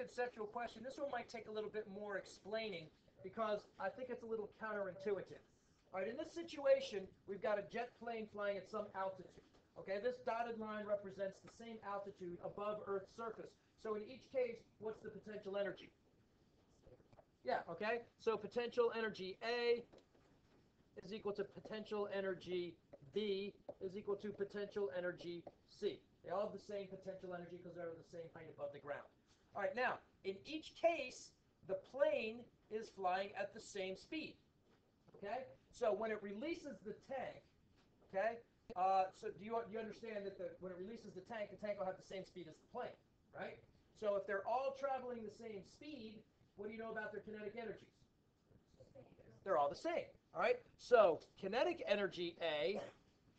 conceptual question. This one might take a little bit more explaining because I think it's a little counterintuitive. All right, in this situation, we've got a jet plane flying at some altitude. Okay, this dotted line represents the same altitude above Earth's surface. So in each case, what's the potential energy? Yeah, okay. So potential energy A is equal to potential energy B is equal to potential energy C. They all have the same potential energy because they're the same height above the ground. All right, now, in each case, the plane is flying at the same speed. Okay? So when it releases the tank, okay, so do you understand that when it releases the tank will have the same speed as the plane, right? So if they're all traveling the same speed, what do you know about their kinetic energies? They're all the same. All right? So kinetic energy A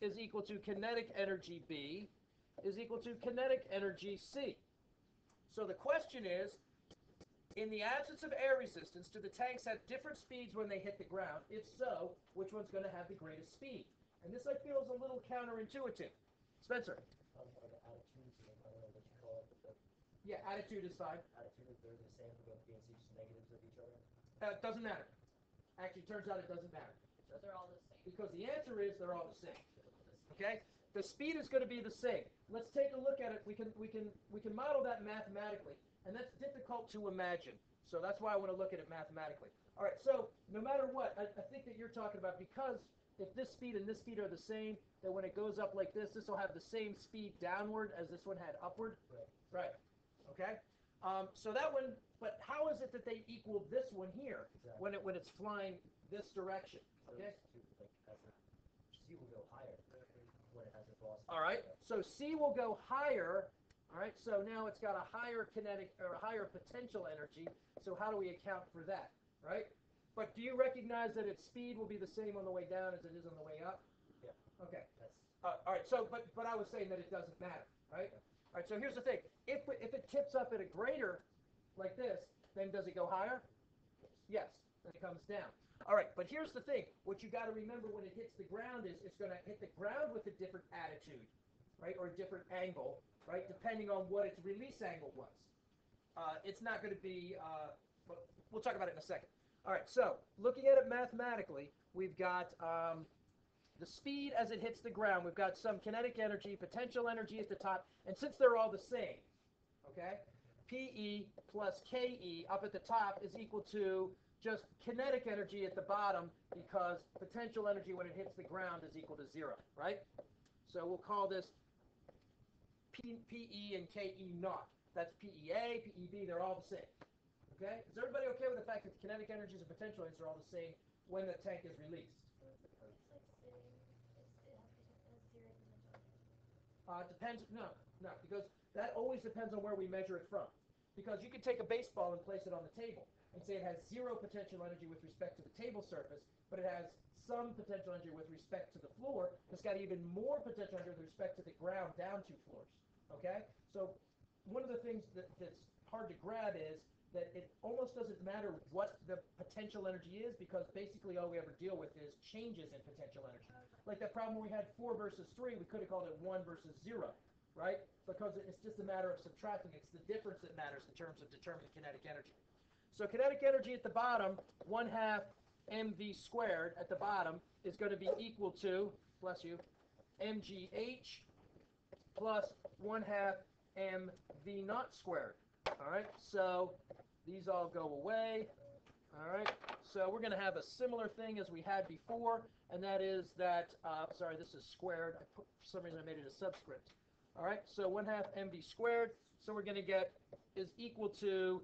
is equal to kinetic energy B is equal to kinetic energy C. So the question is, in the absence of air resistance, do the tanks have different speeds when they hit the ground? If so, which one's going to have the greatest speed? And this, I feel, is a little counterintuitive. Spencer? Yeah, attitude is fine. Attitude, if they're the same for both B and C, just negatives of each other? It doesn't matter. Actually, it turns out it doesn't matter. So they're all the same. Because the answer is they're all the same. Okay? The speed is going to be the same. Let's take a look at it. We can model that mathematically, and that's difficult to imagine. So that's why I want to look at it mathematically. All right, so no matter what, I think that you're talking about, because if this speed and this speed are the same, then when it goes up like this will have the same speed downward as this one had upward. Right. Okay? So that one, but how is it that they equal this one here when it's flying this direction? Okay? C will go higher when it has a velocity. All right. So C will go higher. All right. So now it's got a higher kinetic or a higher potential energy. So how do we account for that? Right? But do you recognize that its speed will be the same on the way down as it is on the way up? Yeah. Okay. All right. So, but I was saying that it doesn't matter, right? Yeah. All right. So here's the thing: if it tips up at a greater, like this, then does it go higher? Yes. Then it comes down. All right. But here's the thing: what you got to remember when it hits the ground is it's going to hit the ground with a different attitude, right, or a different angle, right, depending on what its release angle was. It's not going to be. But we'll talk about it in a second. All right, so looking at it mathematically, we've got the speed as it hits the ground. We've got some kinetic energy, potential energy at the top, and since they're all the same, okay, PE plus KE up at the top is equal to just kinetic energy at the bottom because potential energy when it hits the ground is equal to 0, right? So we'll call this PE and KE naught. That's PEA, PEB, they're all the same. Okay? Is everybody okay with the fact that the kinetic energies and potential energies are all the same when the tank is released? Depends. No, because that always depends on where we measure it from. Because you could take a baseball and place it on the table and say it has 0 potential energy with respect to the table surface, but it has some potential energy with respect to the floor. It's got even more potential energy with respect to the ground down 2 floors. Okay? So one of the things that's hard to grab is that it almost doesn't matter what the potential energy is because basically all we ever deal with is changes in potential energy. Like that problem where we had 4 versus 3, we could have called it 1 versus 0, right? Because it's just a matter of subtracting. It's the difference that matters in terms of determining kinetic energy. So kinetic energy at the bottom, 1/2 mv squared at the bottom is going to be equal to, bless you, mgh plus 1/2 mv naught squared. All right, so these all go away. All right, so we're going to have a similar thing as we had before, and that is that, sorry, this is squared. For some reason I made it a subscript. All right, so 1/2 mv squared, so we're going to get is equal to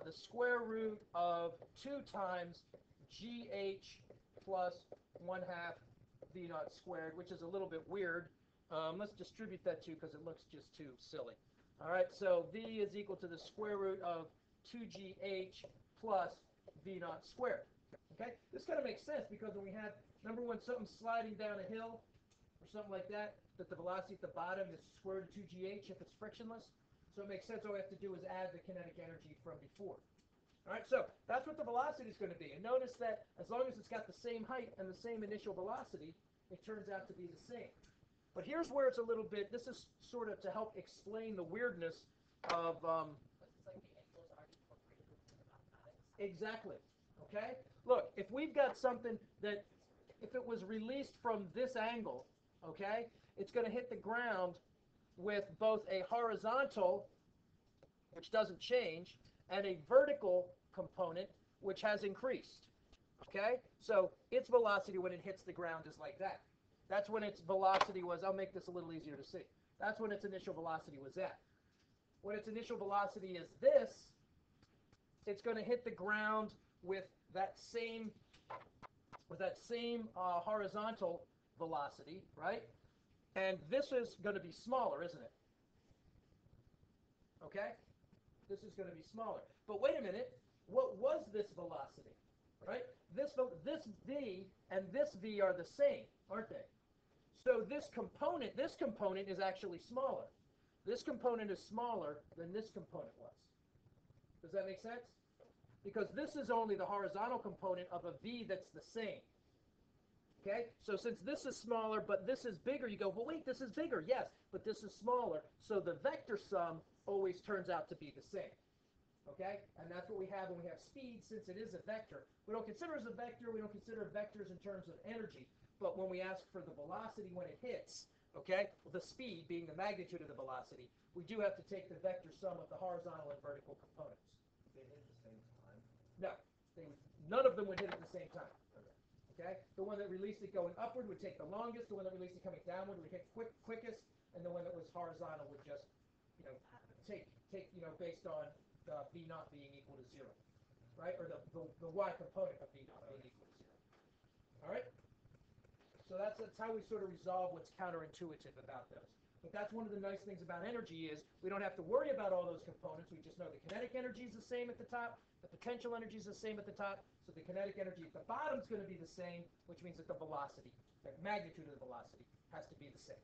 the square root of 2 times gh plus 1/2 v naught squared, which is a little bit weird. Let's distribute that too because it looks just too silly. All right, so v is equal to the square root of 2gh plus v naught squared. Okay, this kind of makes sense because when we have, remember when something's sliding down a hill or something like that, that the velocity at the bottom is square root of 2gh if it's frictionless? So it makes sense all we have to do is add the kinetic energy from before. All right, so that's what the velocity is going to be. And notice that as long as it's got the same height and the same initial velocity, it turns out to be the same. But here's where it's a little bit, this is sort of to help explain the weirdness of, It's like the inverse Exactly. Okay? Look, if we've got something that, if it was released from this angle, okay, it's going to hit the ground with both a horizontal, which doesn't change, and a vertical component, which has increased. Okay? So its velocity when it hits the ground is like that. That's when its velocity was, I'll make this a little easier to see. That's when its initial velocity was at. When its initial velocity is this, it's going to hit the ground with that same horizontal velocity, right? And this is going to be smaller, isn't it? Okay? This is going to be smaller. But wait a minute. What was this velocity? Right? This v and this v are the same, aren't they? So this component is actually smaller. This component is smaller than this component was. Does that make sense? Because this is only the horizontal component of a v that's the same. Okay? So since this is smaller, but this is bigger, you go, well, wait, this is bigger. Yes, but this is smaller. So the vector sum always turns out to be the same. Okay? And that's what we have when we have speed, since it is a vector. We don't consider it as a vector. We don't consider vectors in terms of energy. But when we ask for the velocity when it hits, okay, the speed being the magnitude of the velocity, we do have to take the vector sum of the horizontal and vertical components. They hit the same time. No, none of them would hit at the same time. Okay, the one that released it going upward would take the longest. The one that released it coming downward would hit quickest, and the one that was horizontal would just, take based on the v naught being equal to 0, right? Or the y component of v naught being equal to 0. All right. So that's how we sort of resolve what's counterintuitive about those. But that's one of the nice things about energy is we don't have to worry about all those components. We just know the kinetic energy is the same at the top, the potential energy is the same at the top, so the kinetic energy at the bottom is going to be the same, which means that the velocity, the magnitude of the velocity, has to be the same.